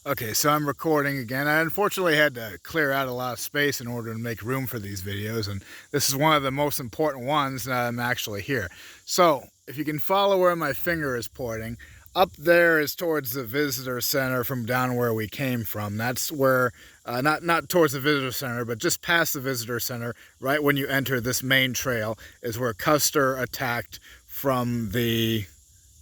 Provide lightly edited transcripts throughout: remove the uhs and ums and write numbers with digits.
Okay, so I'm recording again. I unfortunately had to clear out a lot of space in order to make room for these videos, and this is one of the most important ones that I'm actually here. So, if you can follow where my finger is pointing, up there is towards the visitor center from down where we came from. That's where, not towards the visitor center, but just past the visitor center, right when you enter this main trail, is where Custer attacked from the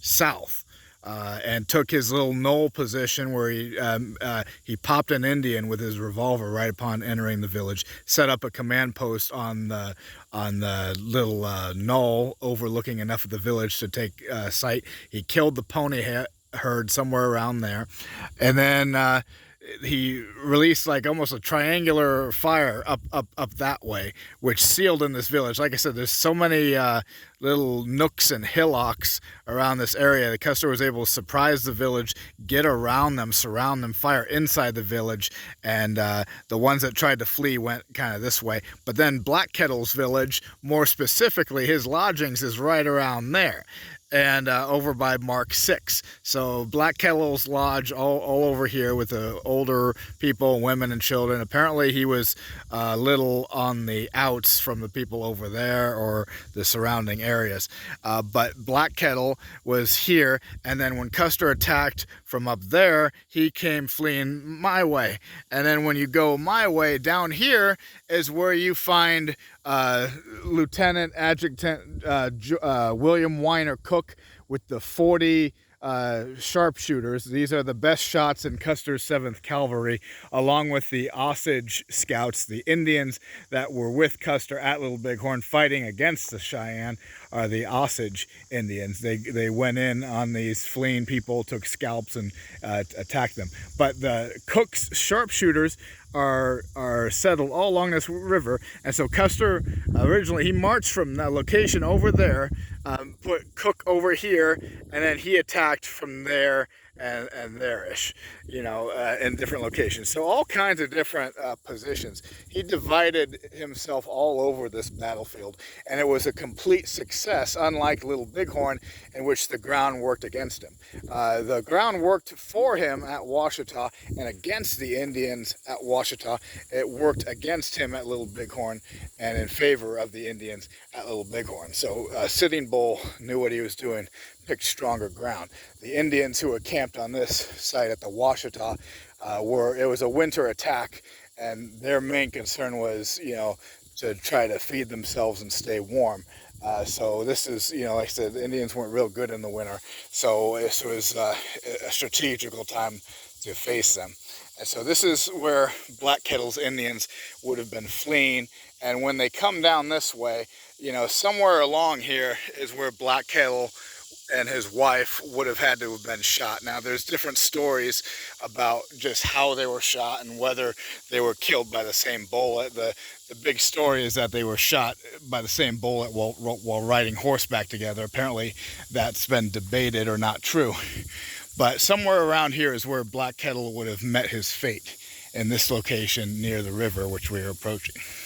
south. And took his little knoll position where he popped an Indian with his revolver right upon entering the village, set up a command post on the little knoll overlooking enough of the village to take sight. He killed the pony herd somewhere around there, and then he released like almost a triangular fire up that way, which sealed in this village. Like I said, there's so many little nooks and hillocks around this area that Custer was able to surprise the village, get around them, surround them, fire inside the village, and the ones that tried to flee went kind of this way. But then Black Kettle's village, more specifically his lodgings, is right around there, and over by Mark 6. So Black Kettle's lodge all over here with the older people, women and children. Apparently he was a little on the outs from the people over there or the surrounding areas. But Black Kettle was here, and then when Custer attacked from up there, he came fleeing my way. And then when you go my way, down here is where you find Lieutenant Adjutant William Weiner Cooke with the 40 sharpshooters. These are the best shots in Custer's 7th Cavalry, along with the Osage Scouts. The Indians that were with Custer at Little Bighorn fighting against the Cheyenne are the Osage Indians. They went in on these fleeing people, took scalps, and attacked them. But the Cooke's sharpshooters are settled all along this river, and so Custer originally he marched from the location over there, put Cooke over here, and then he attacked from there and there-ish, you know, in different locations. So all kinds of different positions. He divided himself all over this battlefield, and it was a complete success, unlike Little Bighorn, in which the ground worked against him. The ground worked for him at Washita and against the Indians at Washita. It worked against him at Little Bighorn and in favor of the Indians at Little Bighorn. So Sitting Bull knew what he was doing, picked stronger ground. The Indians who were camped on this site at the Washita it was a winter attack, and their main concern was, you know, to try to feed themselves and stay warm. So this is, you know, like I said, the Indians weren't real good in the winter, so this was a strategical time to face them. And so this is where Black Kettle's Indians would have been fleeing, and when they come down this way, you know, somewhere along here is where Black Kettle and his wife would have had to have been shot. Now, there's different stories about just how they were shot and whether they were killed by the same bullet. The big story is that they were shot by the same bullet while riding horseback together. Apparently, that's been debated or not true. But somewhere around here is where Black Kettle would have met his fate, in this location near the river which we are approaching.